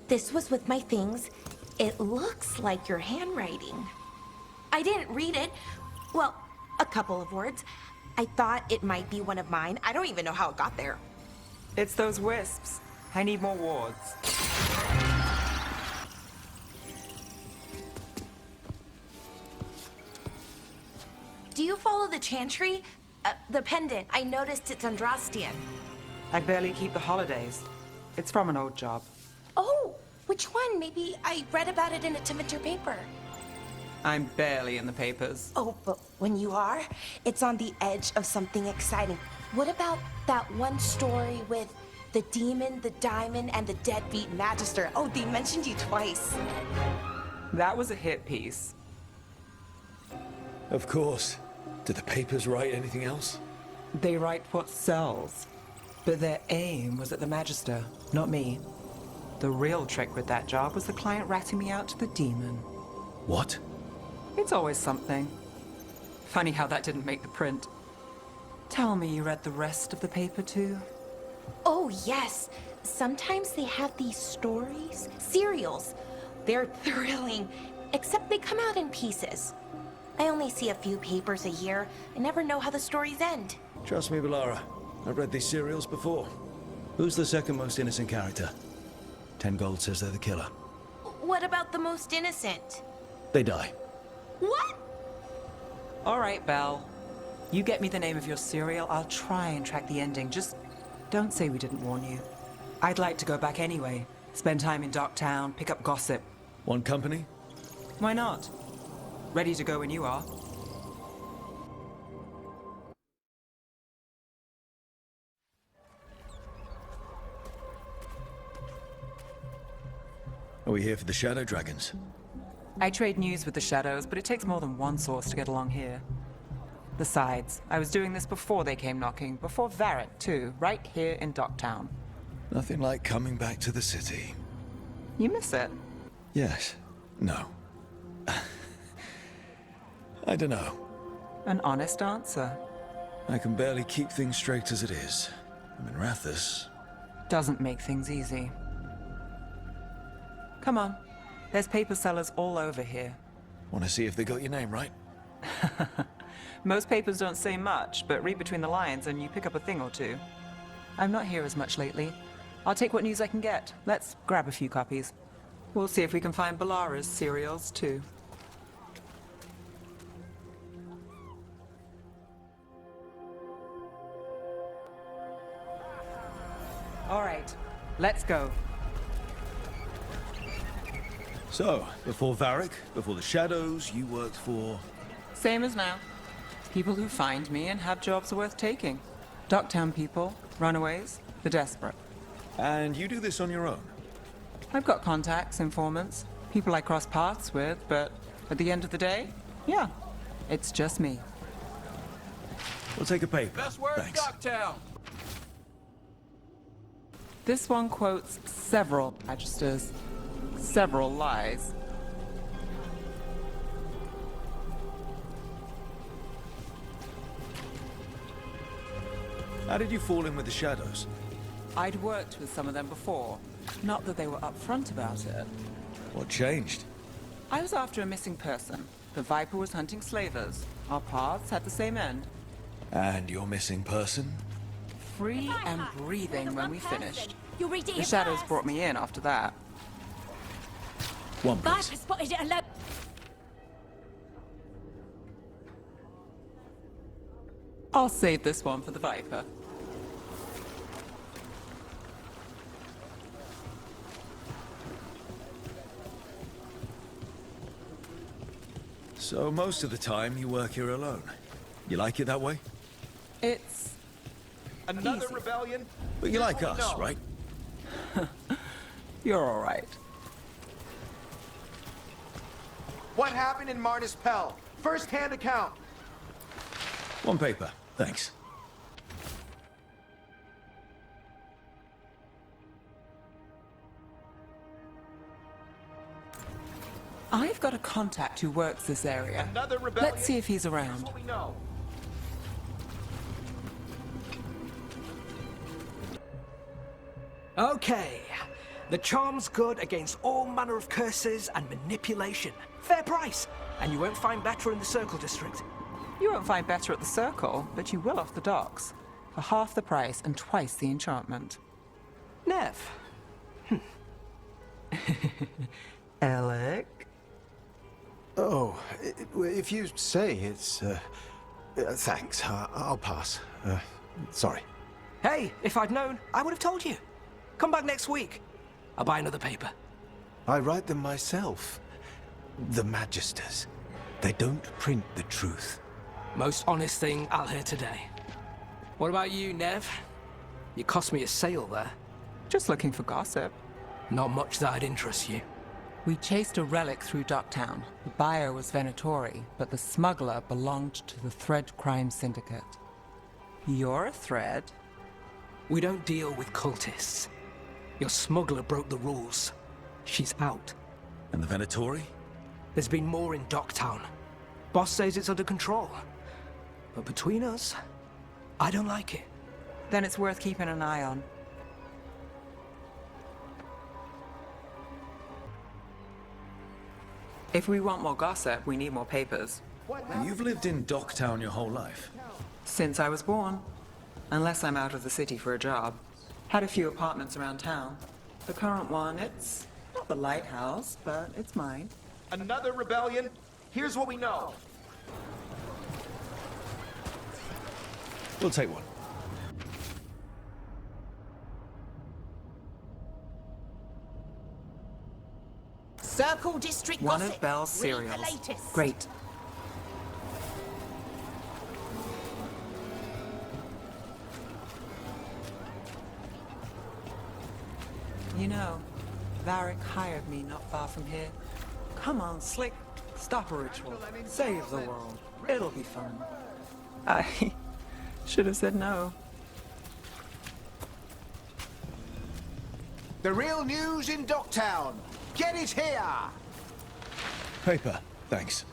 This was with my things. It looks like your handwriting. I didn't read it. Well, a couple of words. I thought it might be one of mine. I don't even know how it got there. It's those wisps. I need more wards. Do you follow the chantry? The pendant. I noticed it's Andrastian. I barely keep the holidays. It's from an old job. Oh, which one? Maybe I read about it in a Timidor paper. I'm barely in the papers. Oh, but when you are, it's on the edge of something exciting. What about that one story with the demon, the diamond, and the deadbeat magister? Oh, they mentioned you twice. That was a hit piece. Of course. Did the papers write anything else? They write what sells. But their aim was at the magister, not me. The real trick with that job was the client ratting me out to the demon. What? It's always something. Funny how that didn't make the print. Tell me you read the rest of the paper too? Oh, yes. Sometimes they have these stories, serials. They're thrilling, except they come out in pieces. I only see a few papers a year. I never know how the stories end. Trust me, Bellara. I've read these serials before. Who's the second most innocent character? 10 gold says they're the killer. What about the most innocent? They die. What? All right, Belle. You get me the name of your serial, I'll try and track the ending. Just don't say we didn't warn you. I'd like to go back anyway. Spend time in Docktown, pick up gossip. One company? Why not? Ready to go when you are. Are we here for the Shadow Dragons? I trade news with the Shadows, but it takes more than one source to get along here. Besides, I was doing this before they came knocking, before Varret, too, right here in Docktown. Nothing like coming back to the city. You miss it? Yes. No. I don't know. An honest answer. I can barely keep things straight as it is. I'm in Rathus. Doesn't make things easy. Come on. There's paper sellers all over here. Want to see if they got your name right? Most papers don't say much, but read between the lines and you pick up a thing or two. I'm not here as much lately. I'll take what news I can get. Let's grab a few copies. We'll see if we can find Bellara's serials, too. All right, let's go. So, before Varric, before the Shadows, you worked for... Same as now. People who find me and have jobs worth taking. Docktown people, runaways, the desperate. And you do this on your own? I've got contacts, informants, people I cross paths with, but at the end of the day, yeah, it's just me. We'll take a paper. Best word, Thanks. Docktown. This one quotes several magisters, several lies. How did you fall in with the Shadows? I'd worked with some of them before. Not that they were upfront about it. What changed? I was after a missing person. The Viper was hunting slavers. Our paths had the same end. And your missing person? Free and breathing when we finished. You'll read it The here Shadows first. brought me in after that. One, please. Viper spotted it alone. I'll save this one for the Viper. So most of the time you work here alone. You like it that way? It's Another Easy. rebellion? But you like Yes, we us, know. right? You're all right. What happened in Martis Pell? First-hand account. One paper, thanks. I've got a contact who works this area. Another rebellion? Let's see if he's Here's around. what we know. Okay, The charm's good against all manner of curses and manipulation. Fair price, and you won't find better in the Circle District. You won't find better at the Circle, but you will off the docks. For half the price and twice the enchantment. Nev. Alec? Oh, if you say it's, thanks. I'll pass. Sorry. Hey, if I'd known, I would have told you. Come back next week. I'll buy another paper. I write them myself. The Magisters. They don't print the truth. Most honest thing I'll hear today. What about you, Nev? You cost me a sale there. Just looking for gossip. Not much that'd interest you. We chased a relic through Docktown. The buyer was Venatori, but the smuggler belonged to the Thread Crime Syndicate. You're a Thread? We don't deal with cultists. Your smuggler broke the rules. She's out. And the Venatori? There's been more in Docktown. Boss says it's under control. But between us, I don't like it. Then it's worth keeping an eye on. If we want more gossip, we need more papers. And you've lived in Docktown your whole life? Since I was born. Unless I'm out of the city for a job. Had a few apartments around town. The current one, it's not the lighthouse, but it's mine. Another rebellion? Here's what we know. We'll take one. Circle District One gossip. of Belle's Read the cereals. latest. Great. You know, Varric hired me not far from here. Come on, Slick. Stop a ritual. Save the world. It'll be fun. I should have said no. The real news in Docktown. Get it here! Paper, thanks.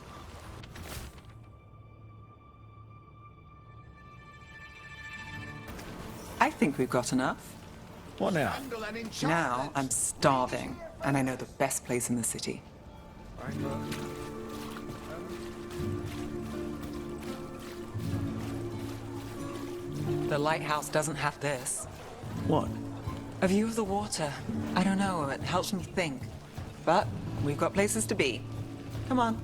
I think we've got enough. What now? Now I'm starving, and I know the best place in the city. The lighthouse doesn't have this. What? A view of the water. I don't know, it helps me think. But we've got places to be. Come on.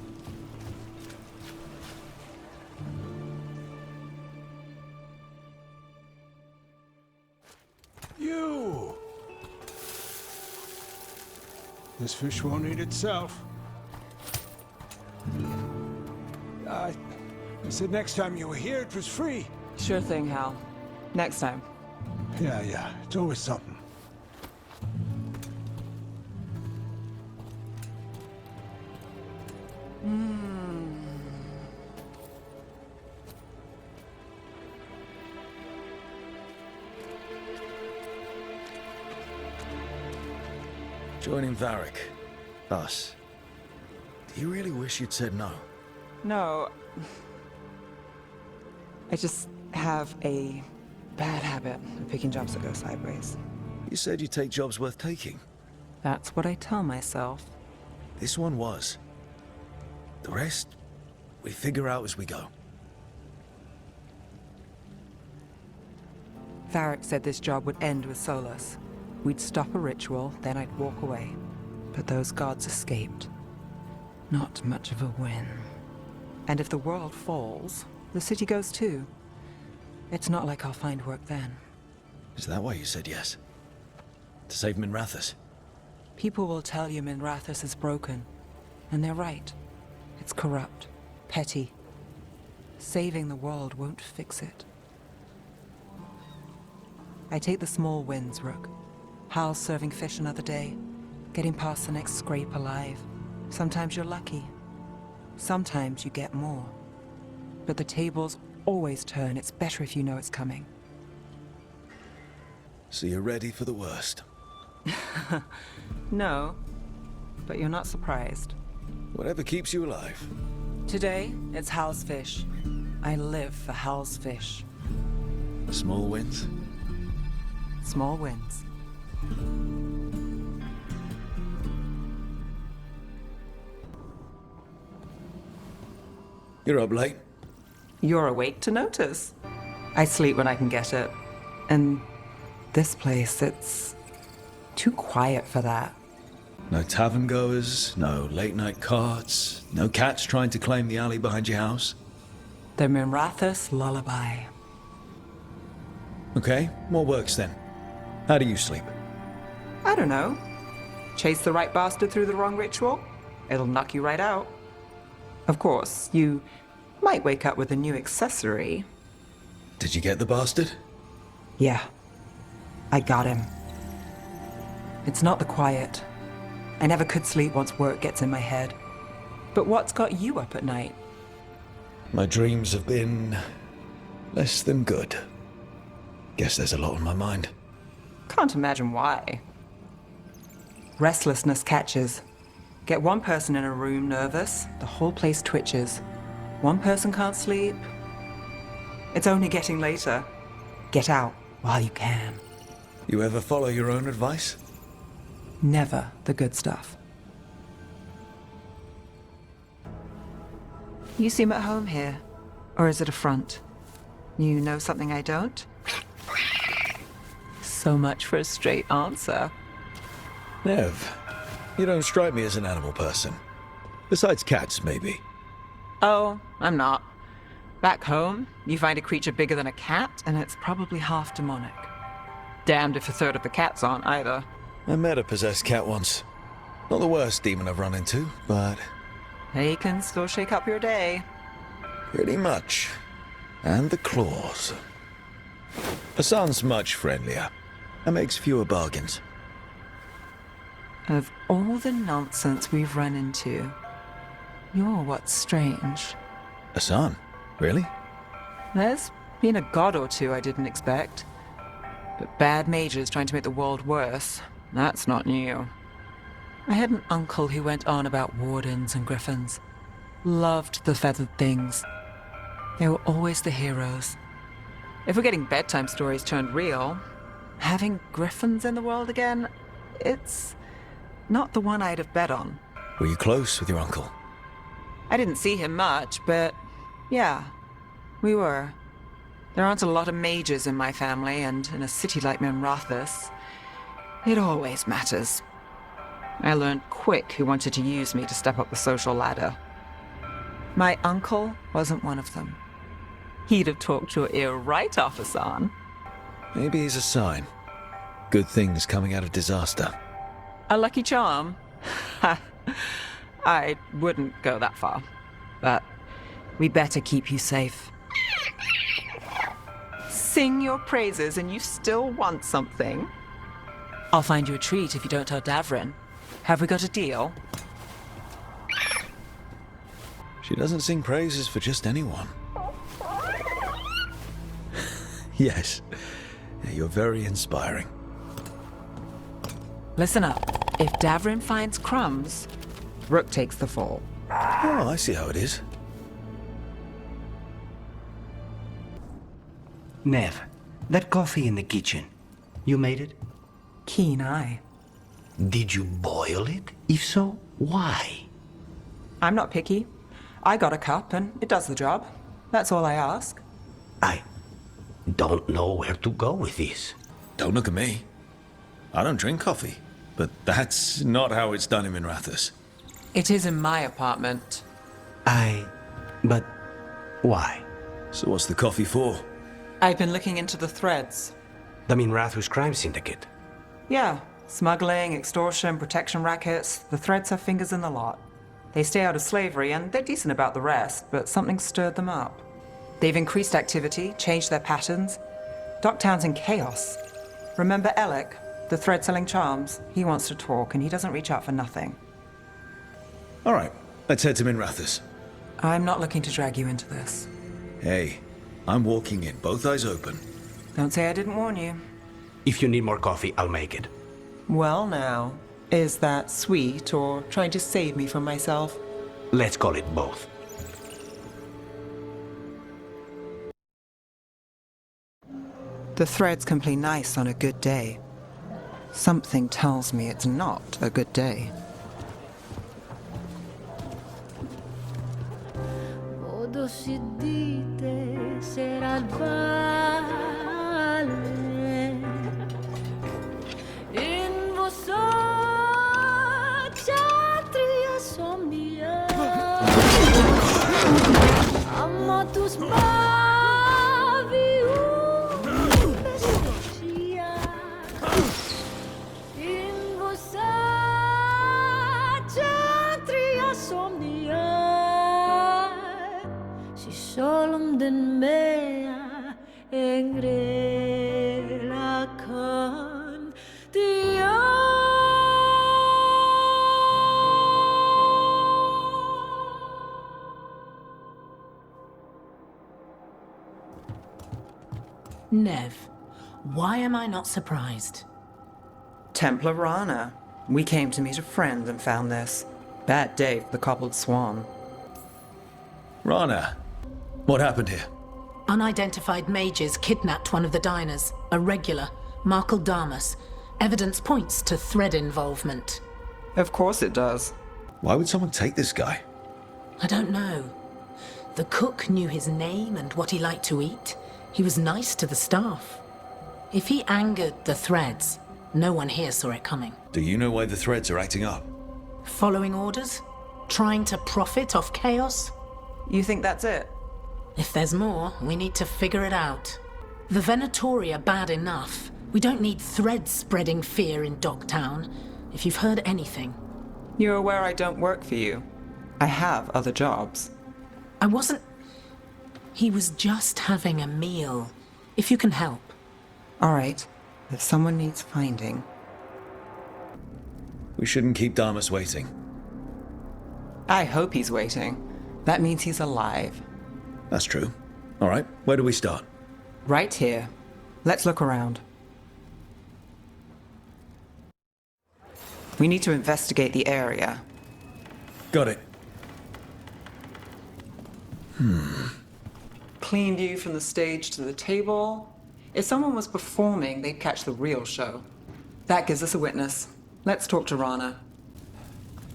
You! This fish won't eat itself. I said next time you were here, it was free. Sure thing, Hal. Next time. Yeah, it's always something. Joining Varric. Us. Do you really wish you'd said no? No. I just have a bad habit of picking jobs that go sideways. You said you'd take jobs worth taking. That's what I tell myself. This one was. The rest, we figure out as we go. Varric said this job would end with Solus. We'd stop a ritual, then I'd walk away. But those gods escaped. Not much of a win. And if the world falls, the city goes too. It's not like I'll find work then. Is that why you said yes? To save Minrathous? People will tell you Minrathous is broken. And they're right. It's corrupt. Petty. Saving the world won't fix it. I take the small wins, Rook. Hal's serving fish another day. Getting past the next scrape alive. Sometimes you're lucky. Sometimes you get more. But the tables always turn. It's better if you know it's coming. So you're ready for the worst? No, but you're not surprised. Whatever keeps you alive. Today, it's Hal's fish. I live for Hal's fish. Small wins? Small wins. You're up late. You're awake to notice. I sleep when I can get it. And this place, it's too quiet for that. No tavern goers, no late night carts, no cats trying to claim the alley behind your house. The Minrathous lullaby. Okay, what works then? How do you sleep? I don't know. Chase the right bastard through the wrong ritual? It'll knock you right out. Of course, you might wake up with a new accessory. Did you get the bastard? Yeah, I got him. It's not the quiet. I never could sleep once work gets in my head. But what's got you up at night? My dreams have been less than good. Guess there's a lot on my mind. Can't imagine why. Restlessness catches. Get one person in a room nervous, the whole place twitches. One person can't sleep. It's only getting later. Get out while you can. You ever follow your own advice? Never the good stuff. You seem at home here. Or is it a front? You know something I don't? So much for a straight answer. Nev, you don't strike me as an animal person. Besides cats, maybe. Oh, I'm not. Back home, you find a creature bigger than a cat, and it's probably half demonic. Damned if a third of the cats aren't either. I met a possessed cat once. Not the worst demon I've run into, but They can still shake up your day. pretty much. And the claws. Hassan's much friendlier and makes fewer bargains. Of all the nonsense we've run into, you're what's strange. Hassan? Really? There's been a god or two I didn't expect. But bad mages trying to make the world worse, that's not new. I had an uncle who went on about wardens and griffins. Loved the feathered things. They were always the heroes. If we're getting bedtime stories turned real, having griffins in the world again, it's not the one I'd have bet on. Were you close with your uncle? I didn't see him much, but yeah, we were. There aren't a lot of mages in my family, and in a city like Minrathous, it always matters. I learned quick who wanted to use me to step up the social ladder. My uncle wasn't one of them. He'd have talked your ear right off, Hassan. Maybe he's a sign. Good things coming out of disaster. A lucky charm? I wouldn't go that far, but we better keep you safe. Sing your praises and you still want something? I'll find you a treat if you don't tell Davrin. Have we got a deal? She doesn't sing praises for just anyone. Yes, you're very inspiring. Listen up. If Davrin finds crumbs, Rook takes the fall. Oh, I see how it is. Nev, that coffee in the kitchen, you made it? Keen eye. Did you boil it? If so, why? I'm not picky. I got a cup and it does the job. That's all I ask. I don't know where to go with this. Don't look at me. I don't drink coffee, but that's not how it's done in Minrathous. It is in my apartment. But why? So what's the coffee for? I've been looking into the threads. The Minrathous crime syndicate. Yeah, smuggling, extortion, protection rackets. The threads have fingers in the lot. They stay out of slavery and they're decent about the rest, but something stirred them up. They've increased activity, changed their patterns. Docktown's in chaos. Remember Alec, the thread-selling charms? He wants to talk and he doesn't reach out for nothing. All right, let's head to Minrathous. I'm not looking to drag you into this. Hey, I'm walking in, both eyes open. Don't say I didn't warn you. If you need more coffee, I'll make it. Well now, is that sweet or trying to save me from myself? Let's call it both. The threads can play nice on a good day. Something tells me it's not a good day. 모두 si dite sarà il vale in vostra teatria somnia amma tu spavi bestia in vostra teatria somnia si solom den mea engrela kan dia. Nev, why am I not surprised? Templar Rana. We came to meet a friend and found this. Bad day for the cobbled swan. Rana, what happened here? Unidentified mages kidnapped one of the diners, a regular, Markle Damas. Evidence points to thread involvement. Of course it does. Why would someone take this guy? I don't know. The cook knew his name and what he liked to eat. He was nice to the staff. If he angered the threads, no one here saw it coming. Do you know why the threads are acting up? Following orders? Trying to profit off chaos? You think that's it? If there's more, we need to figure it out. The Venatori are bad enough. We don't need threads spreading fear in Dogtown. If you've heard anything. You're aware I don't work for you. I have other jobs. I wasn't... He was just having a meal. If you can help. All right. If someone needs finding... We shouldn't keep Damas waiting. I hope he's waiting. That means he's alive. That's true. All right, where do we start? Right here. Let's look around. We need to investigate the area. Got it. Clean view from the stage to the table. If someone was performing, they'd catch the real show. That gives us a witness. Let's talk to Rana.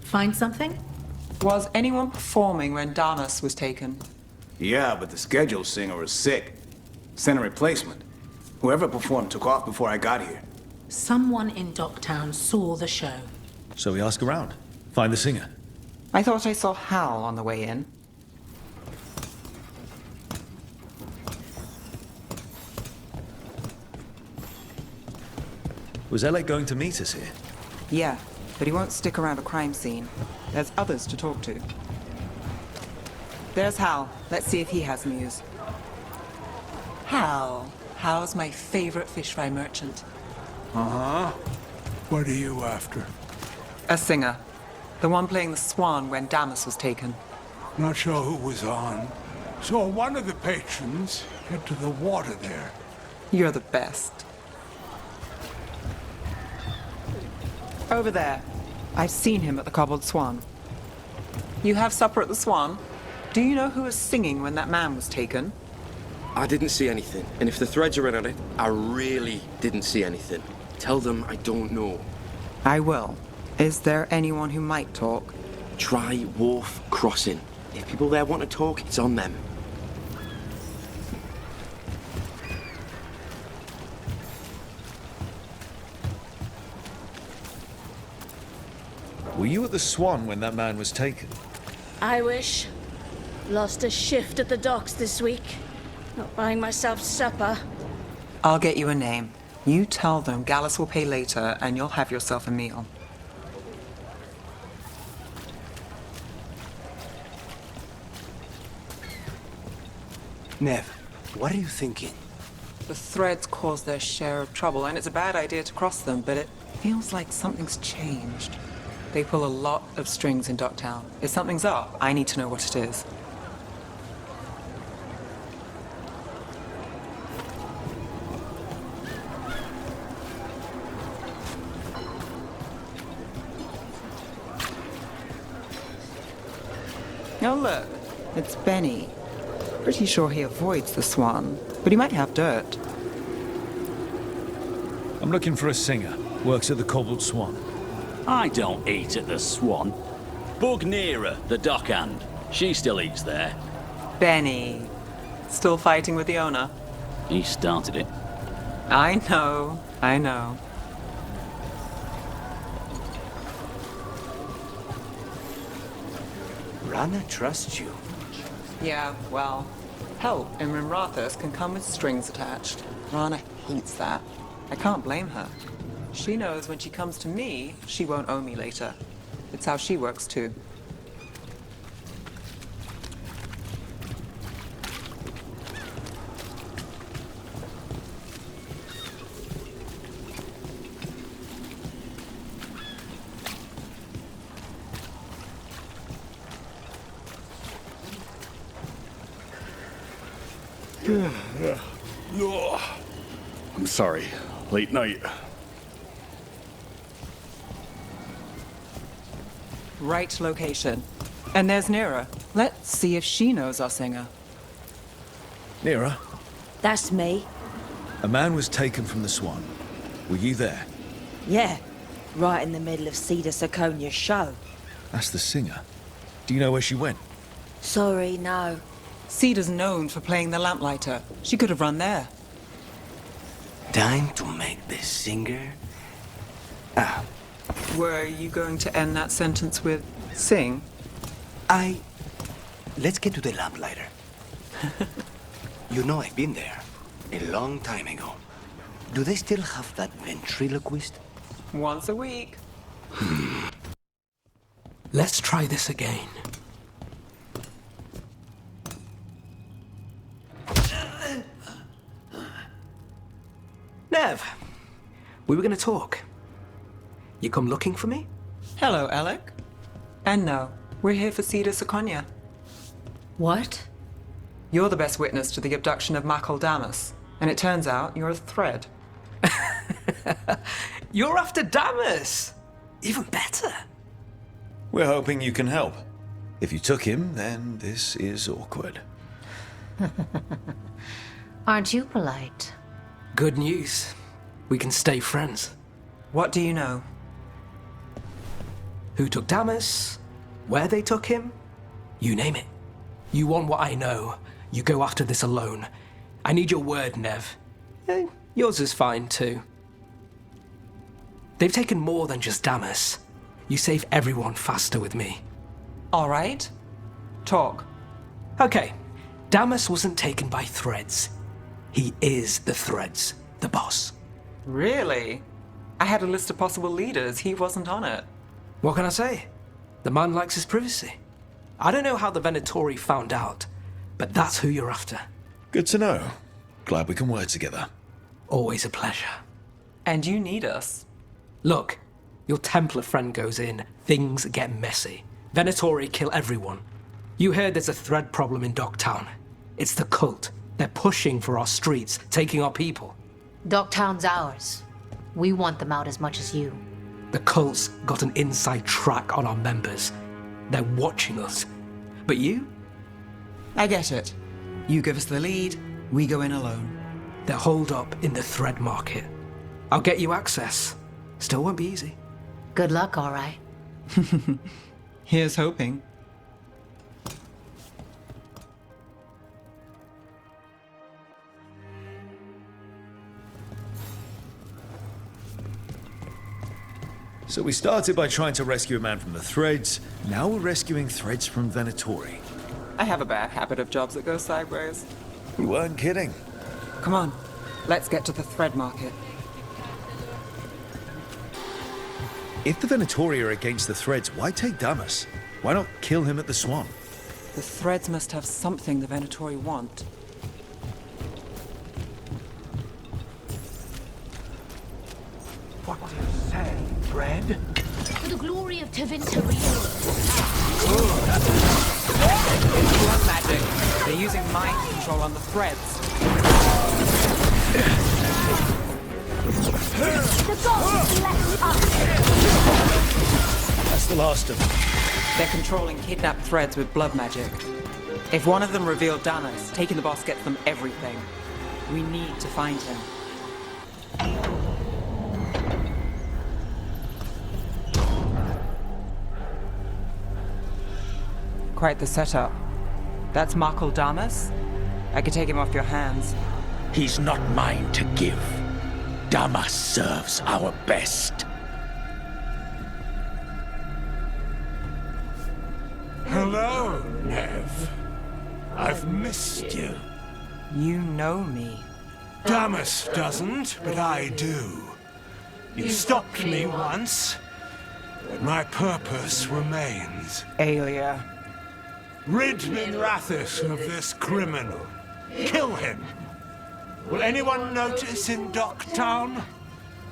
Find something? Was anyone performing when Damas was taken? Yeah, but the scheduled singer was sick. Sent a replacement. Whoever performed took off before I got here. Someone in Dogtown saw the show. So we ask around. Find the singer. I thought I saw Hal on the way in. Was Elec going to meet us here? Yeah, but he won't stick around a crime scene. There's others to talk to. There's Hal. Let's see if he has news. Hal. Hal's my favorite fish fry merchant. Uh-huh. What are you after? A singer. The one playing the swan when Damas was taken. Not sure who was on. Saw one of the patrons head to the water there. You're the best. Over there. I've seen him at the Cobbled Swan. You have supper at the Swan? Do you know who was singing when that man was taken? I didn't see anything, and if the threads are in on it, I really didn't see anything. Tell them I don't know. I will. Is there anyone who might talk? Try Wharf Crossing. If people there want to talk, it's on them. Were you at the Swan when that man was taken? I wish. Lost a shift at the docks this week. Not buying myself supper. I'll get you a name. You tell them Gallus will pay later, and you'll have yourself a meal. Nev, what are you thinking? The threads cause their share of trouble, and it's a bad idea to cross them, but it feels like something's changed. They pull a lot of strings in Dogtown. If something's up, I need to know what it is. Oh look, it's Benny. Pretty sure he avoids the Swan, but he might have dirt. I'm looking for a singer. Works at the Cobbled Swan. I don't eat at the Swan. Bug nearer, the dockhand. She still eats there. Benny. Still fighting with the owner? He started it. I know. Rana trusts you. Yeah, well, help in Rimrathus can come with strings attached. Rana hates that. I can't blame her. She knows when she comes to me, she won't owe me later. It's how she works too. I'm sorry. Late night. Right location. And there's Nira. Let's see if she knows our singer. Nira, That's me. a man was taken from the Swan. Were you there? Yeah, right in the middle of Cedar Siconia's show. That's the singer. Do you know where she went? Sorry, no. Cedar's known for playing the lamplighter. She could have run there. Time to make the singer. Were you going to end that sentence with sing? Let's get to the lamplighter. You know I've been there. A long time ago. Do they still have that ventriloquist? Once a week. Let's try this again. Nev, we were gonna talk. You come looking for me? Hello, Alec. And no, we're here for Cedar Siconia. What? You're the best witness to the abduction of Makol Damas, and it turns out you're a thread. You're after Damas! Even better. We're hoping you can help. If you took him, then this is awkward. Aren't you polite? Good news. We can stay friends. What do you know? Who took Damas? Where they took him? You name it. You want what I know. You go after this alone. I need your word, Nev. Yours is fine, too. They've taken more than just Damas. You save everyone faster with me. All right. Talk. Okay. Damas wasn't taken by Threads. He is the Threads, the boss. Really? I had a list of possible leaders. He wasn't on it. What can I say? The man likes his privacy. I don't know how the Venatori found out, but that's who you're after. Good to know. Glad we can work together. Always a pleasure. And you need us. Look, your Templar friend goes in, things get messy. Venatori kill everyone. You heard there's a thread problem in Docktown. It's the cult. They're pushing for our streets, taking our people. Dogtown's ours. We want them out as much as you. The cult's got an inside track on our members. They're watching us. But you? I get it. You give us the lead, we go in alone. They're holed up in the thread market. I'll get you access. Still won't be easy. Good luck, all right. Here's hoping. So we started by trying to rescue a man from the Threads. Now we're rescuing Threads from Venatori. I have a bad habit of jobs that go sideways. You weren't kidding. Come on, let's get to the thread market. If the Venatori are against the Threads, why take Damas? Why not kill him at the Swan? The threads must have something the Venatori want. What do you say, Fred? For the glory of Venatori. It's blood magic. They're using mind control on the threads. The gods bless us! That's the last of them. They're controlling kidnapped threads with blood magic. If one of them revealed Damas, taking the boss gets them everything. We need to find him. Quite the setup. That's Markle Damas? I could take him off your hands. He's not mine to give. Damas serves our best. Hello, Nev. I've missed you. You know me. Damas doesn't, but I do. You stopped me once, but my purpose remains. Aelia. Rid Minrathus of this criminal. Kill him. Will anyone notice in Docktown?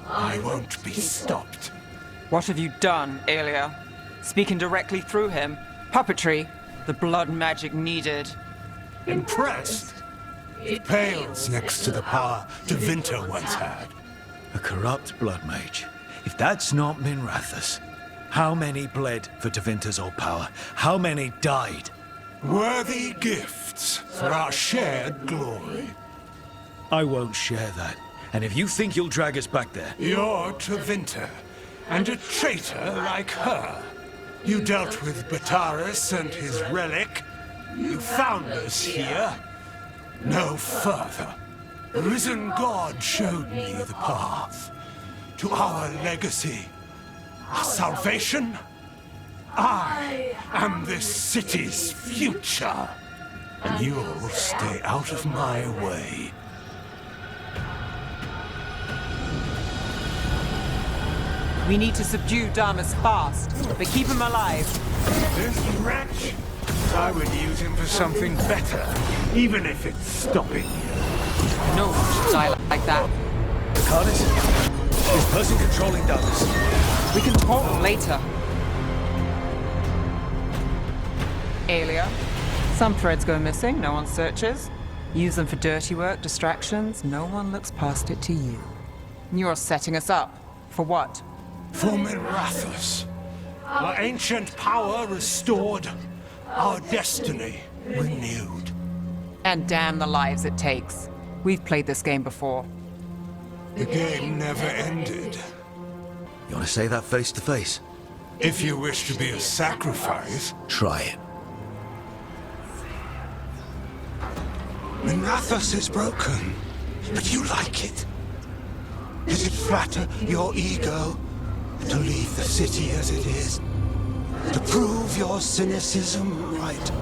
I won't be stopped. What have you done, Aelia? Speaking directly through him. Puppetry. The blood magic needed. Impressed? It pales next to the power Tevinter once had. A corrupt blood mage. If that's not Minrathus, how many bled for Tevinter's old power? How many died? Worthy gifts for our shared glory. I won't share that. And if you think you'll drag us back there... You're Tevinter, and a traitor like her. You dealt with Bataris and his relic. You found us here. No further. The risen god showed me the path to our legacy, our salvation. I am this city's future, and you'll stay out of my way. We need to subdue Damas fast, but keep him alive. This wretch? I would use him for something better, even if it's stopping you. No one should die like that. Cardis? This person controlling Damas. We can talk later. Aelia, some threads go missing, no one searches. Use them for dirty work, distractions, no one looks past it to you. You're setting us up. For what? For Minrathus. Our ancient power restored. Our destiny renewed. And damn the lives it takes. We've played this game before. The game never ended. You want to say that face to face? If you wish to be a sacrifice... Try it. Minrathus is broken, but you like it. Does it flatter your ego to leave the city as it is? To prove your cynicism right?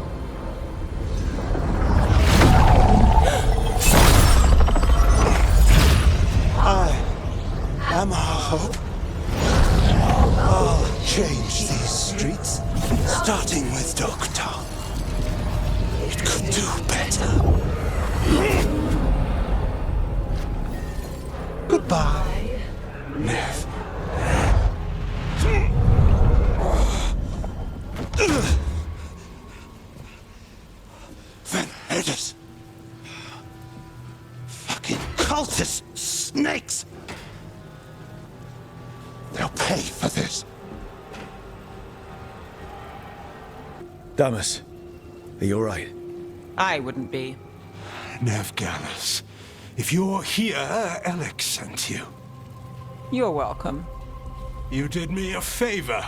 I am our hope. I'll change these streets, starting with Docktown. It could do better. Goodbye, Nev. Venators. Fucking cultist snakes. They'll pay for this. Damas, are you alright? I wouldn't be. Nev Gallus, if you're here, Alec sent you. You're welcome. You did me a favor.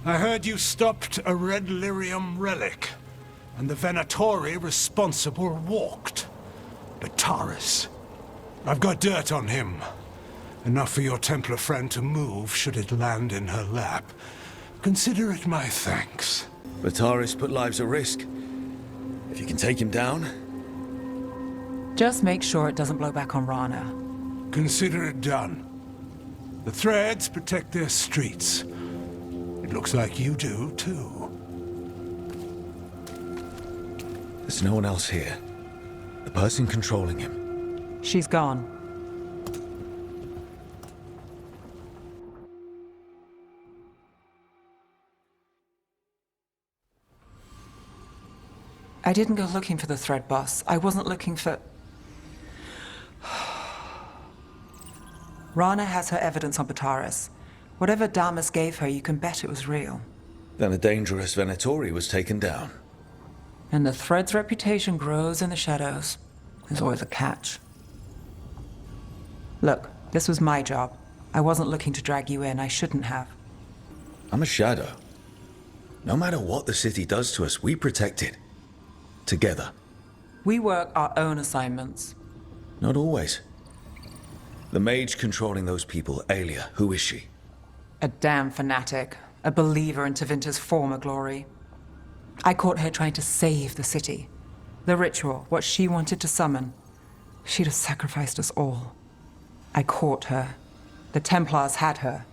I heard you stopped a red lyrium relic, and the Venatori responsible walked. Bataris. I've got dirt on him. Enough for your Templar friend to move should it land in her lap. Consider it my thanks. Bataris put lives at risk. If you can take him down... Just make sure it doesn't blow back on Rana. Consider it done. The threads protect their streets. It looks like you do, too. There's no one else here. The person controlling him. She's gone. I didn't go looking for the thread boss. I wasn't looking for... Rana has her evidence on Bataris. Whatever Damas gave her, you can bet it was real. Then a dangerous Venatori was taken down. And the thread's reputation grows in the shadows. There's always a catch. Look, this was my job. I wasn't looking to drag you in. I shouldn't have. I'm a shadow. No matter what the city does to us, we protect it. together. We work our own assignments. Not always. The mage controlling those people, Aelia, who is she? A damn fanatic. A believer in Tevinter's former glory. I caught her trying to save the city. The ritual, what she wanted to summon. She'd have sacrificed us all. I caught her. The Templars had her.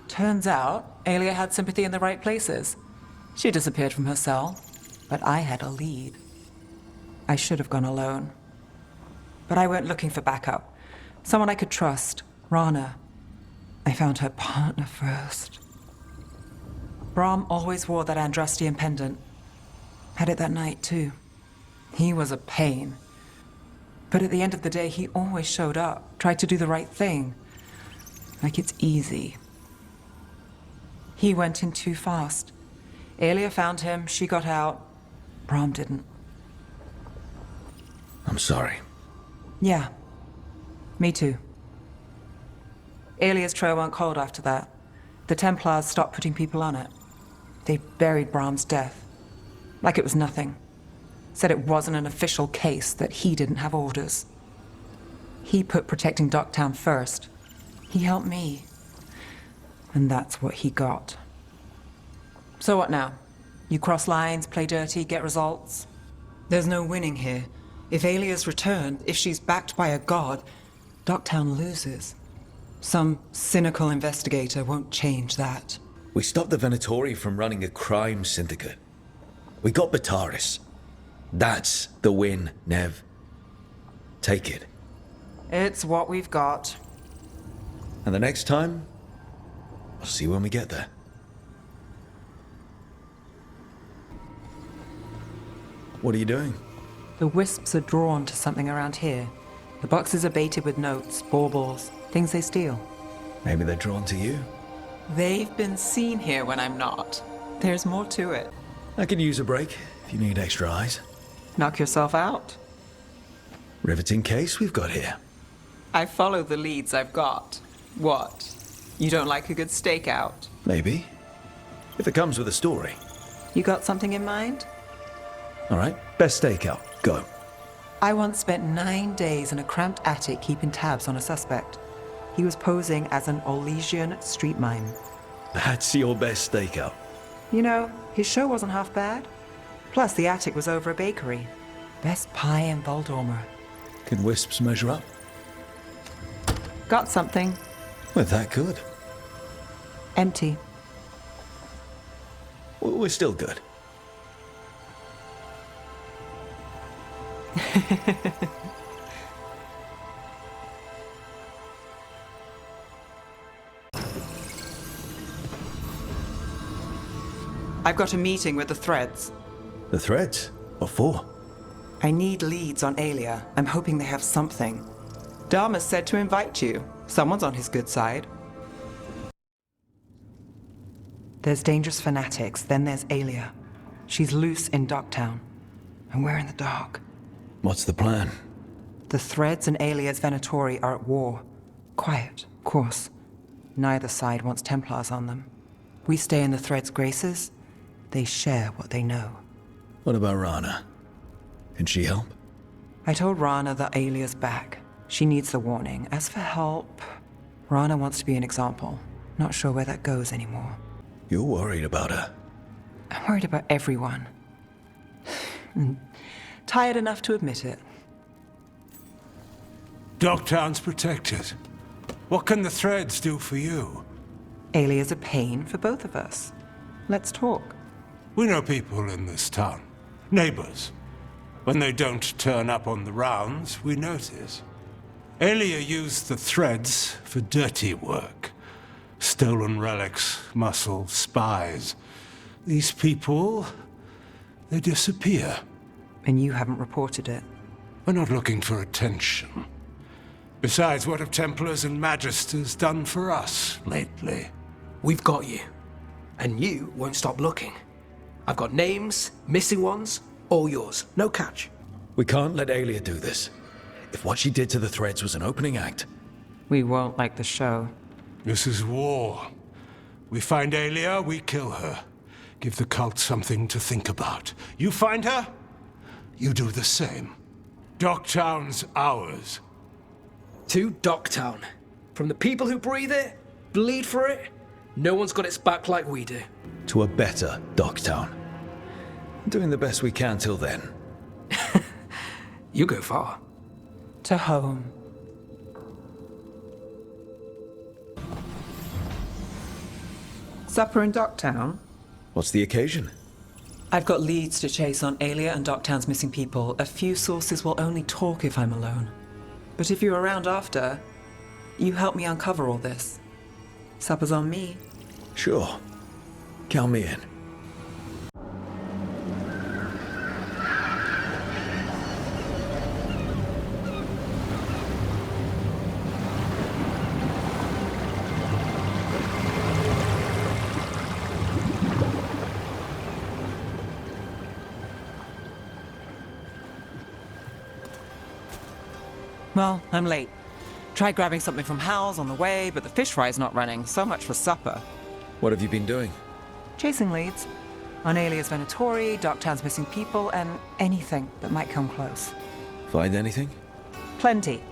Turns out, Aelia had sympathy in the right places. She disappeared from her cell, but I had a lead. I should have gone alone. But I went looking for backup. Someone I could trust, Rana. I found her partner first. Brahm always wore that Andrastian pendant. Had it that night, too. He was a pain. But at the end of the day, he always showed up, tried to do the right thing. Like it's easy. He went in too fast. Aelia found him, she got out. Brahm didn't. I'm sorry. Yeah. Me too. Aelia's trail went cold after that. The Templars stopped putting people on it. They buried Brahm's death. Like it was nothing. Said it wasn't an official case, that he didn't have orders. He put protecting Docktown first. He helped me. And that's what he got. So what now? You cross lines, play dirty, get results? There's no winning here. If Aelia's returned, if she's backed by a god, Docktown loses. Some cynical investigator won't change that. We stopped the Venatori from running a crime syndicate. We got Bataris. That's the win, Nev. Take it. It's what we've got. And the next time, I'll see you when we get there. What are you doing? The wisps are drawn to something around here. The boxes are baited with notes, baubles, things they steal. Maybe they're drawn to you. They've been seen here when I'm not. There's more to it. I could use a break if you need extra eyes. Knock yourself out. Riveting case we've got here. I follow the leads I've got. What? You don't like a good stakeout? Maybe. If it comes with a story. You got something in mind? All right, best stakeout. Go. I once spent 9 days in a cramped attic keeping tabs on a suspect. He was posing as an Olesian street mime. That's your best stakeout. You know, his show wasn't half bad. Plus, the attic was over a bakery. Best pie in Voldormer. Can wisps measure up? Got something. Well, that could. Empty. We're still good. I've got a meeting with the Threads. The Threads? What for? I need leads on Aelia. I'm hoping they have something. Dharma said to invite you. Someone's on his good side. There's dangerous fanatics, then there's Aelia. She's loose in Docktown, and we're in the dark. What's the plan? The Threads and Aelia's Venatori are at war. Quiet, of course. Neither side wants Templars on them. We stay in the Threads' graces. They share what they know. What about Rana? Can she help? I told Rana that Aelia's back. She needs the warning. As for help, Rana wants to be an example. Not sure where that goes anymore. You're worried about her. I'm worried about everyone. Tired enough to admit it. Docktown's protected. What can the Threads do for you? Aelia's a pain for both of us. Let's talk. We know people in this town. Neighbors. When they don't turn up on the rounds, we notice. Aelia used the Threads for dirty work. Stolen relics, muscle, spies. These people, they disappear. And you haven't reported it. We're not looking for attention. Besides, what have Templars and Magisters done for us lately? We've got you. And you won't stop looking. I've got names, missing ones, all yours. No catch. We can't let Aelia do this. If what she did to the Threads was an opening act... We won't like the show. This is war. We find Aelia, we kill her. Give the cult something to think about. You find her, you do the same. Docktown's ours. To Docktown. From the people who breathe it, bleed for it, no one's got its back like we do. To a better Docktown. Doing the best we can till then. You go far. To home. Supper in Docktown? What's the occasion? I've got leads to chase on Alia and Docktown's missing people. A few sources will only talk if I'm alone. But if you're around after, you help me uncover all this. Supper's on me. Sure. Count me in. Well, I'm late. Tried grabbing something from Hal's on the way, but the fish fry's not running. So much for supper. What have you been doing? Chasing leads. On Alias Venatori, Docktown's missing people, and anything that might come close. Find anything? Plenty.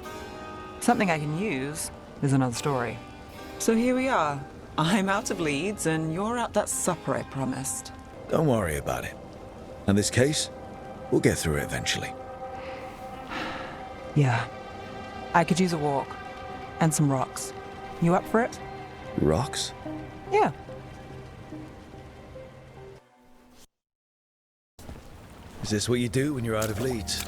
Something I can use is another story. So here we are. I'm out of leads, and you're out that supper I promised. Don't worry about it. And this case, we'll get through it eventually. Yeah. I could use a walk. And some rocks. You up for it? Rocks? Yeah. Is this what you do when you're out of leads?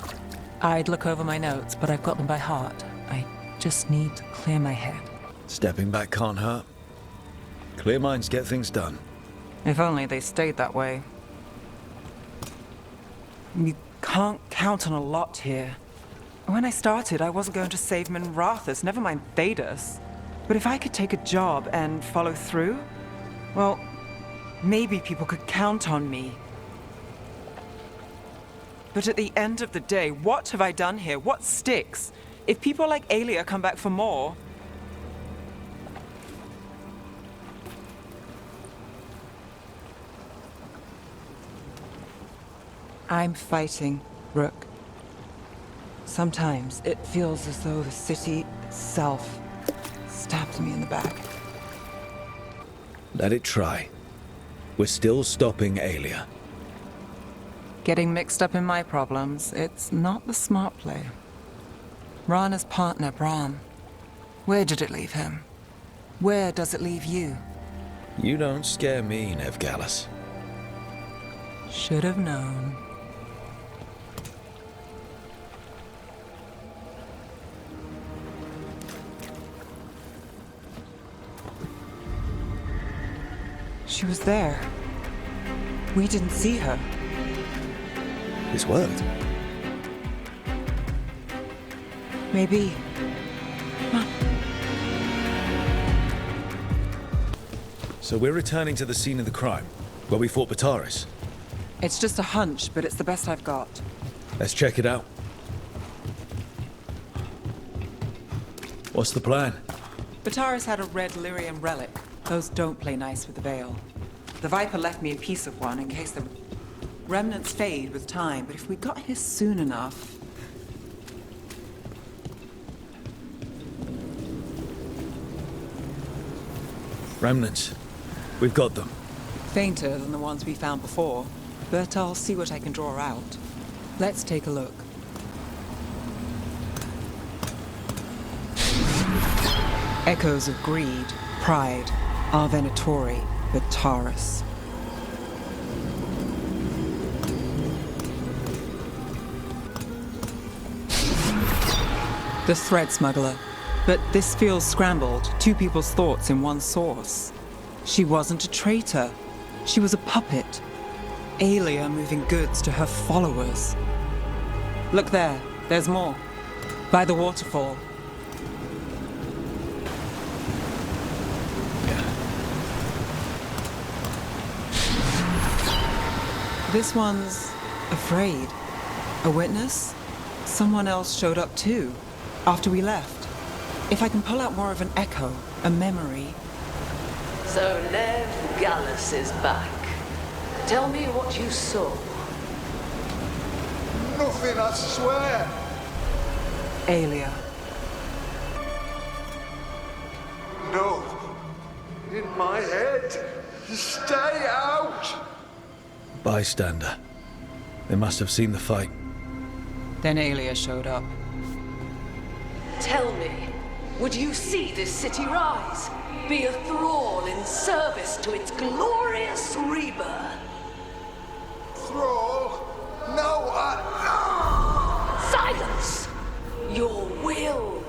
I'd look over my notes, but I've got them by heart. I just need to clear my head. Stepping back can't hurt. Clear minds get things done. If only they stayed that way. You can't count on a lot here. When I started, I wasn't going to save Minrathus, never mind Thedas. But if I could take a job and follow through, well, maybe people could count on me. But at the end of the day, what have I done here? What sticks? If people like Alia come back for more... I'm fighting, Rook. Sometimes it feels as though the city itself stabbed me in the back. Let it try. We're still stopping Alia. Getting mixed up in my problems, it's not the smart play. Rana's partner, Brahm. Where did it leave him? Where does it leave you? You don't scare me, Nevgalis. Should have known. She was there. We didn't see her. This worked. Maybe. Huh. So we're returning to the scene of the crime, where we fought Bataris. It's just a hunch, but it's the best I've got. Let's check it out. What's the plan? Bataris had a red lyrium relic. Those don't play nice with the Veil. The Viper left me a piece of one in case the remnants fade with time, but if we got here soon enough... Remnants. We've got them. Fainter than the ones we found before, but I'll see what I can draw out. Let's take a look. Echoes of greed, pride, our Venatori, Bataris. The thread smuggler. But this feels scrambled, two people's thoughts in one source. She wasn't a traitor. She was a puppet. Alia moving goods to her followers. Look there, there's more. By the waterfall. This one's afraid. A witness? Someone else showed up too, after we left. If I can pull out more of an echo, a memory... So Nevgalis is back. Tell me what you saw. nothing, I swear. Aelia. No. In my head. Stay out. Bystander. They must have seen the fight. Then Aelia showed up. Tell me, would you see this city rise? Be a thrall in service to its glorious rebirth? Thrall? No, Silence! Your will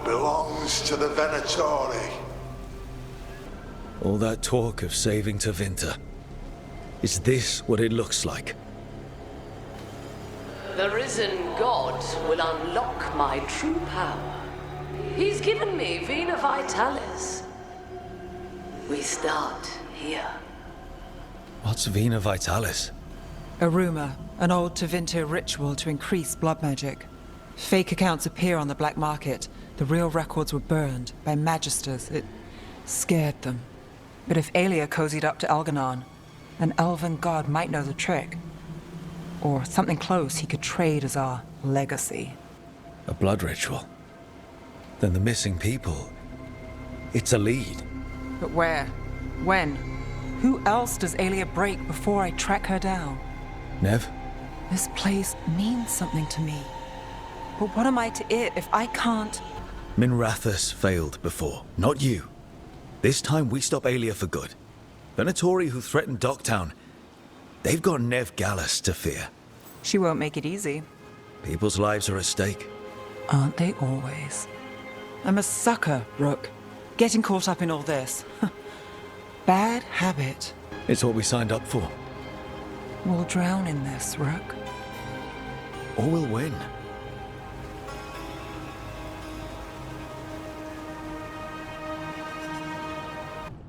belongs to the Venatori. All that talk of saving Tevinter. Is this what it looks like? The risen god will unlock my true power. He's given me Vena Vitalis. We start here. What's Vena Vitalis? A rumor, an old Tevinter ritual to increase blood magic. Fake accounts appear on the black market. The real records were burned by magisters. It scared them. But if Aelia cozied up to Algernon, an elven god might know the trick. Or something close he could trade as our legacy. A blood ritual? Then the missing people... It's a lead. But where? When? Who else does Aelia break before I track her down? Nev? This place means something to me. But what am I to it if I can't... Minrathous failed before, not you. This time we stop Aelia for good. Venatori, who threatened Docktown, they've got Nev Gallus to fear. She won't make it easy. People's lives are at stake. Aren't they always? I'm a sucker, Rook. Getting caught up in all this. Bad habit. It's what we signed up for. We'll drown in this, Rook. Or we'll win.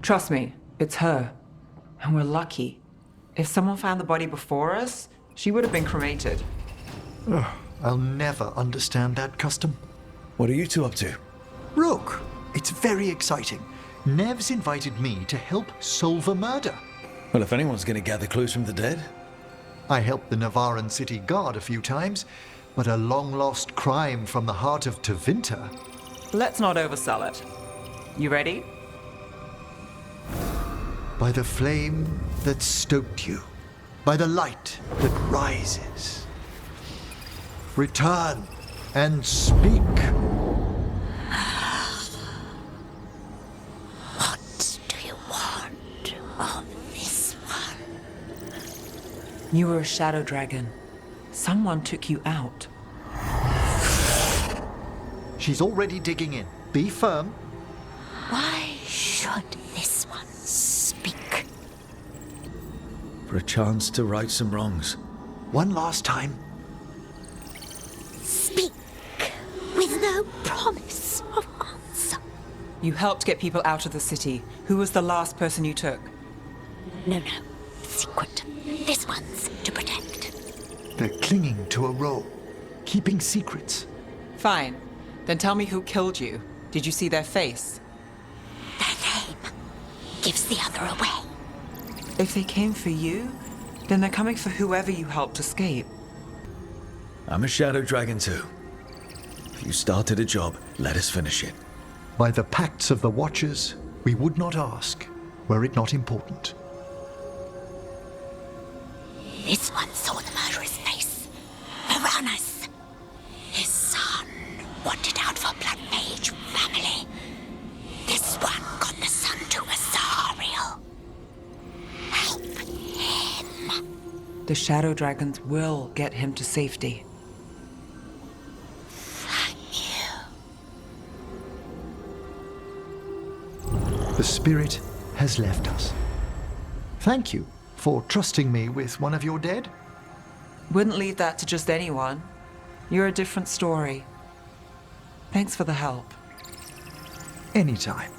Trust me, it's her. And we're lucky. If someone found the body before us, she would have been cremated. I'll never understand that custom. What are you two up to? Rook, it's very exciting. Nev's invited me to help solve a murder. Well, if anyone's going to gather clues from the dead... I helped the Navaran city guard a few times, but a long-lost crime from the heart of Tevinter. Let's not oversell it. You ready? By the flame that stoked you, by the light that rises. Return and speak. What do you want of this one? You were a shadow dragon. Someone took you out. She's already digging in. Be firm. Why should this one speak? For a chance to right some wrongs. One last time. Speak with no promise of answer. You helped get people out of the city. Who was the last person you took? No. Secret. This one's to protect. They're clinging to a role, keeping secrets. Fine. Then tell me who killed you. Did you see their face? Their name gives the other away. If they came for you, then they're coming for whoever you helped escape. I'm a shadow dragon too. If you started a job, let us finish it. By the pacts of the Watchers, we would not ask, were it not important. This one saw the murderer's face. Piranhas. His son wanted out for Blood Mage family. This one got the son to Asariel. Help him. The shadow dragons will get him to safety. Thank you. The spirit has left us. Thank you for trusting me with one of your dead. Wouldn't leave that to just anyone. You're a different story. Thanks for the help. Anytime.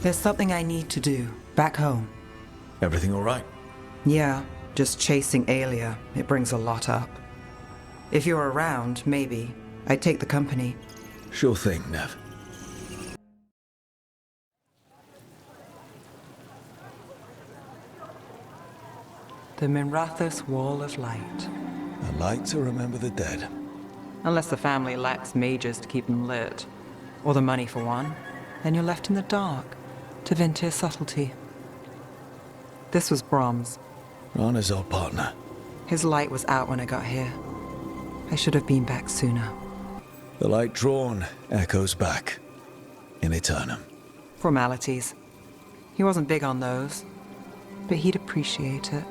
There's something I need to do back home. Everything all right? Yeah, just chasing Aelia. It brings a lot up. If you're around, maybe. I'd take the company. Sure thing, Nev. The Minrathous Wall of Light. A light to remember the dead. Unless the family lacks mages to keep them lit. Or the money for one. Then you're left in the dark to Ventir's subtlety. This was Brahms. Rana's old partner. His light was out when I got here. I should have been back sooner. The light drawn echoes back. In eternum. Formalities. He wasn't big on those. But he'd appreciate it.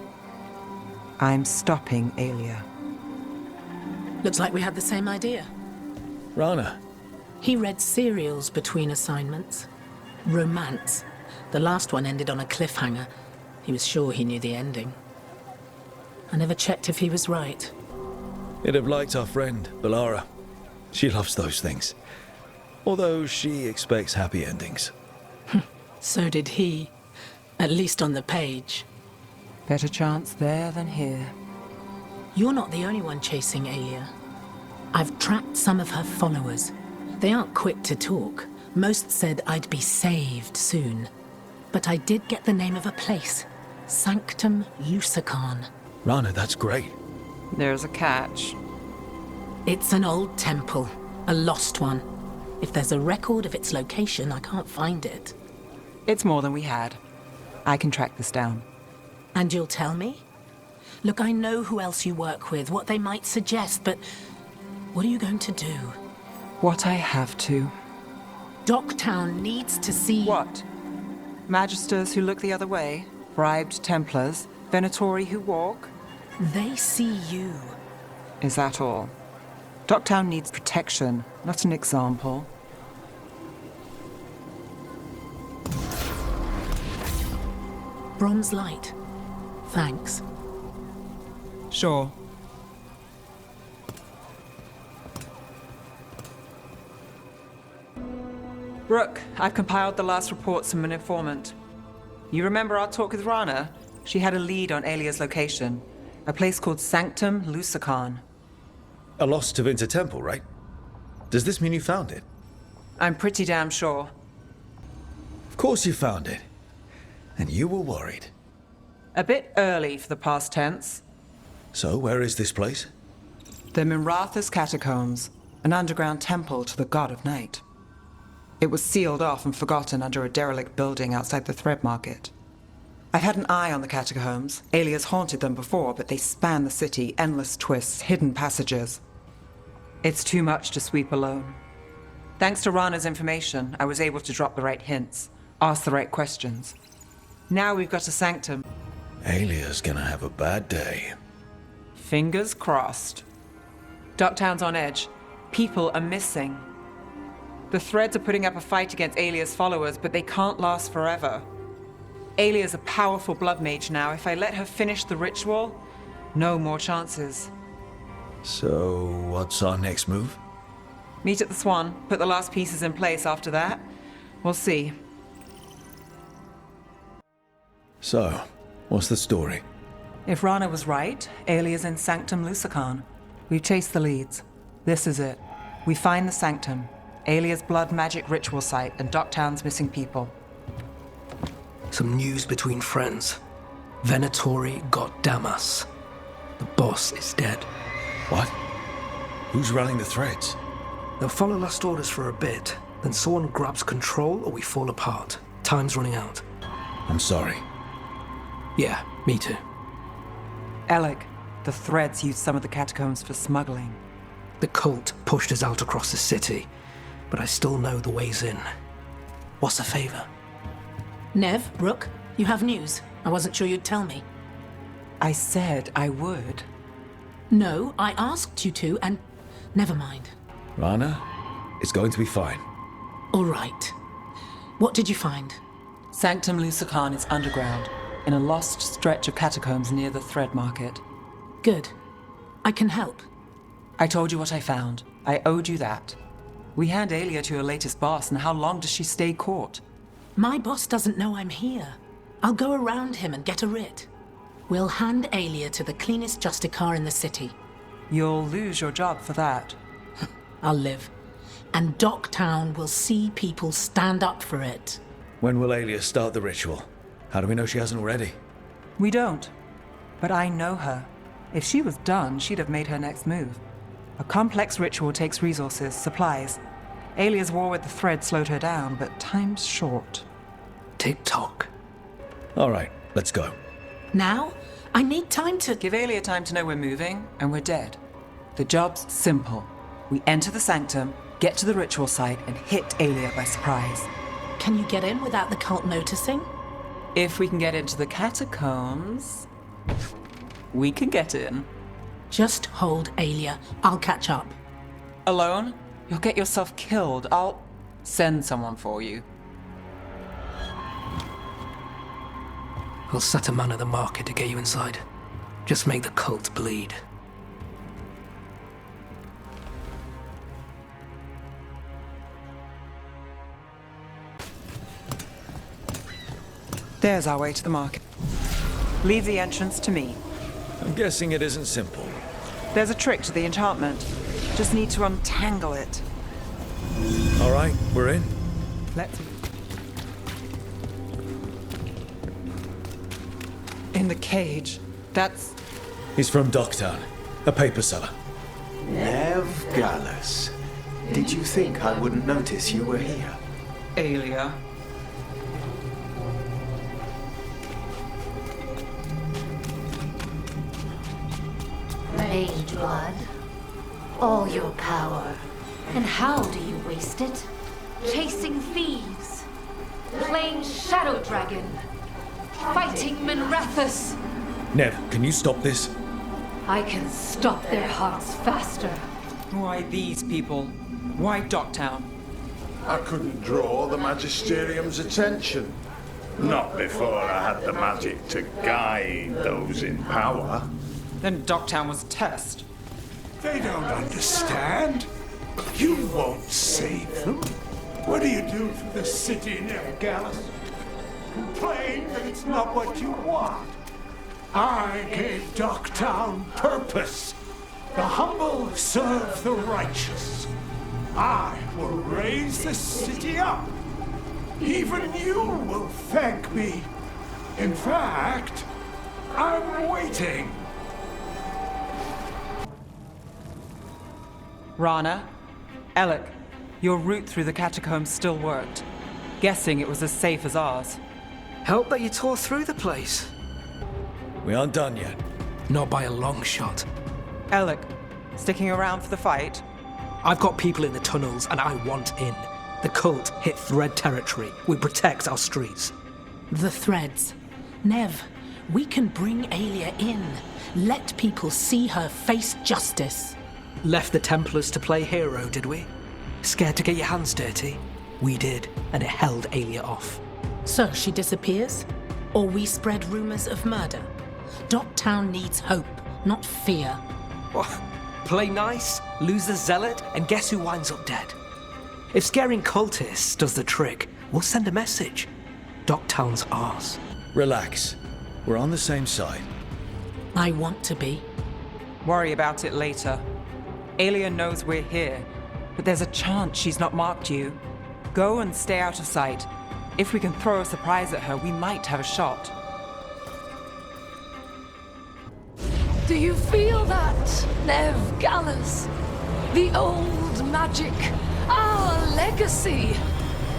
I'm stopping Aelia. Looks like we had the same idea. Rana. He read serials between assignments. Romance. The last one ended on a cliffhanger. He was sure he knew the ending. I never checked if he was right. He'd have liked our friend, Balara. She loves those things. Although she expects happy endings. So did he. At least on the page. Better chance there than here. You're not the only one chasing Aelia. I've tracked some of her followers. They aren't quick to talk. Most said I'd be saved soon. But I did get the name of a place. Sanctum Lucican. Rana, that's great. There's a catch. It's an old temple. A lost one. If there's a record of its location, I can't find it. It's more than we had. I can track this down. And you'll tell me? Look, I know who else you work with, what they might suggest, but what are you going to do? What I have to. Docktown needs to see... What? Magisters who look the other way? Bribed Templars? Venatori who walk? They see you. Is that all? Docktown needs protection, not an example. Bronze light. Thanks. Sure. Brooke, I've compiled the last reports from an informant. You remember our talk with Rana? She had a lead on Aelia's location. A place called Sanctum Lucican. A lost Tevinter temple, right? Does this mean you found it? I'm pretty damn sure. Of course you found it. And you were worried. A bit early for the past tense. So, where is this place? The Minrathous Catacombs, an underground temple to the god of night. It was sealed off and forgotten under a derelict building outside the Thread Market. I've had an eye on the catacombs. Aelia's haunted them before, but they span the city, endless twists, hidden passages. It's too much to sweep alone. Thanks to Rana's information, I was able to drop the right hints, ask the right questions. Now we've got a sanctum. Aelia's gonna have a bad day. Fingers crossed. Docktown's on edge. People are missing. The Threads are putting up a fight against Aelia's followers, but they can't last forever. Aelia's a powerful blood mage now. If I let her finish the ritual, no more chances. So, what's our next move? Meet at the Swan, put the last pieces in place after that. We'll see. So, what's the story? If Rana was right, Aelia's in Sanctum Lucican. We've chased the leads. This is it. We find the Sanctum, Aelia's blood magic ritual site, and Docktown's missing people. Some news between friends. Venatori got Damas. The boss is dead. What? Who's running the Threads? They'll follow last orders for a bit, then someone grabs control or we fall apart. Time's running out. I'm sorry. Yeah, me too. Alec, the Threads used some of the catacombs for smuggling. The cult pushed us out across the city, but I still know the ways in. What's a favor? Nev, Rook, you have news. I wasn't sure you'd tell me. I said I would. No, I asked you to, and never mind. Rana, it's going to be fine. All right. What did you find? Sanctum Lucican is underground, in a lost stretch of catacombs near the Thread Market. Good. I can help. I told you what I found. I owed you that. We hand Aelia to your latest boss, and how long does she stay caught? My boss doesn't know I'm here. I'll go around him and get a writ. We'll hand Aelia to the cleanest Justicar in the city. You'll lose your job for that. I'll live. And Docktown will see people stand up for it. When will Aelia start the ritual? How do we know she hasn't already? We don't. But I know her. If she was done, she'd have made her next move. A complex ritual takes resources, supplies. Alia's war with the thread slowed her down, but time's short. Tick-tock. All right, let's go. Now? I need time to... Give Alia time to know we're moving, and we're dead. The job's simple. We enter the sanctum, get to the ritual site, and hit Alia by surprise. Can you get in without the cult noticing? If we can get into the catacombs, we can get in. Just hold Alia. I'll catch up. Alone? You'll get yourself killed. I'll send someone for you. I'll set a man at the market to get you inside. Just make the cult bleed. There's our way to the market. Leave the entrance to me. I'm guessing it isn't simple. There's a trick to the enchantment. Just need to untangle it. All right, we're in. Let's... In the cage. That's... He's from Docktown, a paper seller. Nev Gallus. Did you think I wouldn't notice you were here? Alia. Veilguard, all your power. And how do you waste it? Chasing thieves, playing Shadow Dragon, fighting Minrathus. Nev, can you stop this? I can stop their hearts faster. Why these people? Why Docktown? I couldn't draw the Magisterium's attention. Not before I had the magic to guide those in power. Then Docktown was a test. They don't understand. You won't save them. What do you do for the city, Nev Gallus? Complain that it's not what you want. I gave Docktown purpose. The humble serve the righteous. I will raise the city up. Even you will thank me. In fact, I'm waiting. Rana, Alec, your route through the catacombs still worked. Guessing it was as safe as ours. Help that you tore through the place. We aren't done yet. Not by a long shot. Alec, sticking around for the fight? I've got people in the tunnels and I want in. The cult hit Thread territory. We protect our streets. The Threads. Nev, we can bring Alia in. Let people see her face justice. Left the Templars to play hero, did we? Scared to get your hands dirty? We did, and it held Alia off. So she disappears? Or we spread rumors of murder? Docktown needs hope, not fear. What? Play nice, lose the zealot, and guess who winds up dead? If scaring cultists does the trick, we'll send a message. Docktown's ours. Relax. We're on the same side. I want to be. Worry about it later. Alia knows we're here, but there's a chance she's not marked you. Go and stay out of sight. If we can throw a surprise at her, we might have a shot. Do you feel that, Nev Gallus? The old magic, our legacy.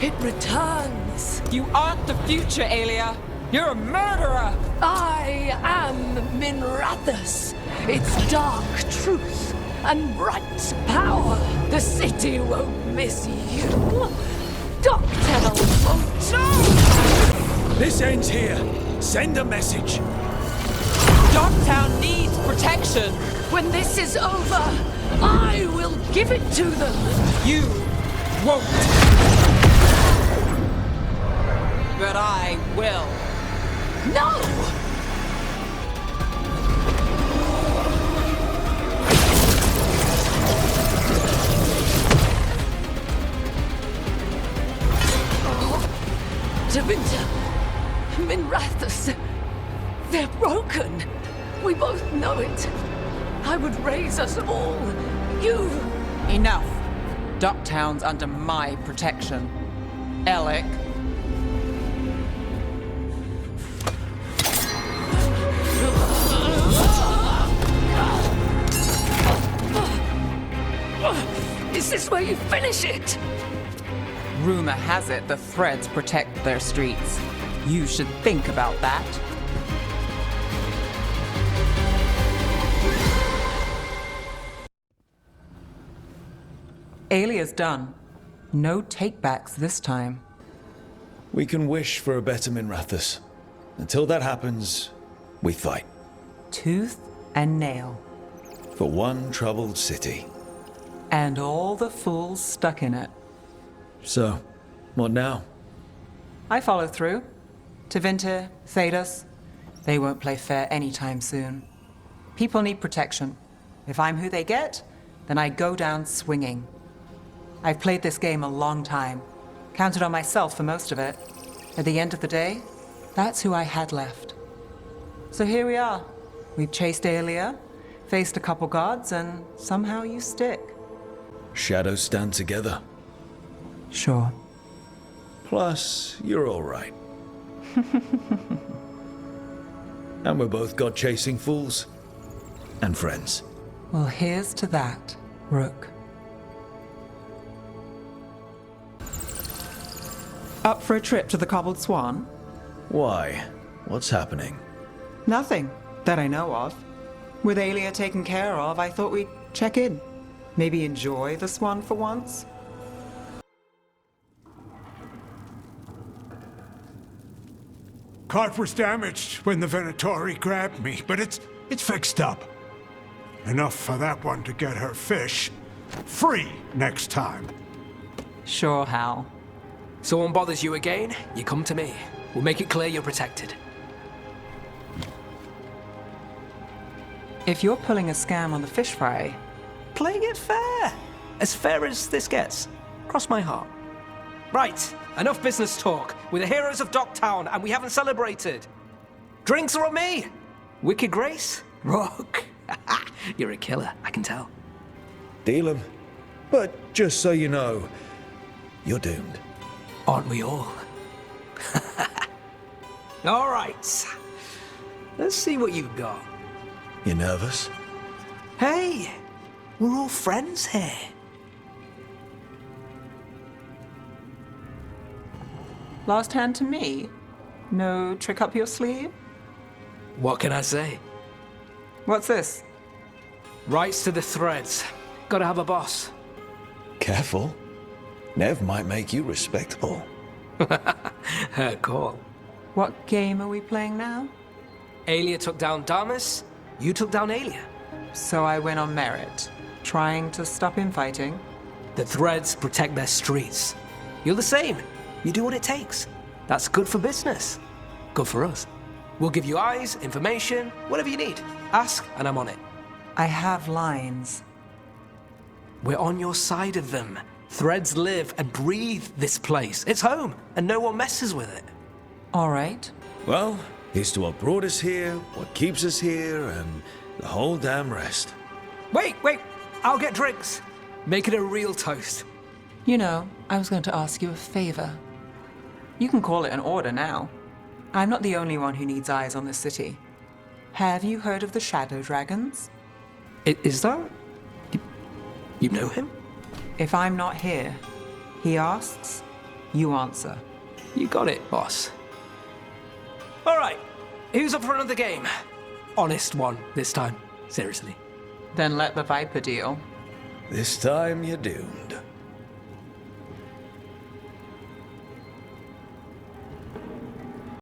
It returns. You aren't the future, Alia. You're a murderer. I am Minrathus. It's dark truth and bright power. The city won't miss you. Docktown won't. No! This ends here. Send a message. Docktown needs protection. When this is over, I will give it to them. You won't. But I will. No! Davinta, Minrathus, they're broken. We both know it. I would raise us all. You... Enough. Docktown's under my protection. Alec. Is this where you finish it? Rumor has it the Threads protect their streets. You should think about that. Alia's done. No takebacks this time. We can wish for a better Minrathous. Until that happens, we fight. Tooth and nail. For one troubled city. And all the fools stuck in it. So, what now? I follow through. Tevinter, Thedas. They won't play fair anytime soon. People need protection. If I'm who they get, then I go down swinging. I've played this game a long time. Counted on myself for most of it. At the end of the day, that's who I had left. So here we are. We've chased Aelia, faced a couple gods, and somehow you stick. Shadows stand together. Sure. Plus, you're all right. And we're both god-chasing fools. And friends. Well, here's to that, Rook. Up for a trip to the Cobbled Swan? Why? What's happening? Nothing, that I know of. With Aelia taken care of, I thought we'd check in. Maybe enjoy the Swan for once? Cart was damaged when the Venatori grabbed me, but it's fixed up. Enough for that one to get her fish free next time. Sure, Hal. Someone bothers you again, you come to me. We'll make it clear you're protected. If you're pulling a scam on the fish fry... Playing it fair. As fair as this gets. Cross my heart. Right, enough business talk. We're the heroes of Docktown, and we haven't celebrated. Drinks are on me. Wicked Grace? Rook. You're a killer, I can tell. Deal 'em. But just so you know, you're doomed. Aren't we all? All right. Let's see what you've got. You nervous? Hey, we're all friends here. Last hand to me? No trick up your sleeve? What can I say? What's this? Rights to the Threads. Gotta have a boss. Careful. Nev might make you respectable. Her call. What game are we playing now? Aelia took down Damas, you took down Aelia. So I win on merit, trying to stop infighting? The Threads protect their streets. You're the same. You do what it takes. That's good for business. Good for us. We'll give you eyes, information, whatever you need. Ask, and I'm on it. I have lines. We're on your side of them. Threads live and breathe this place. It's home, and no one messes with it. All right. Well, here's to what brought us here, what keeps us here, and the whole damn rest. Wait! I'll get drinks. Make it a real toast. You know, I was going to ask you a favor. You can call it an order now. I'm not the only one who needs eyes on this city. Have you heard of the Shadow Dragons? Is that? You know him? If I'm not here, he asks, you answer. You got it, boss. All right, who's up for another game? Honest one this time, seriously. Then let the Viper deal. This time you're doomed.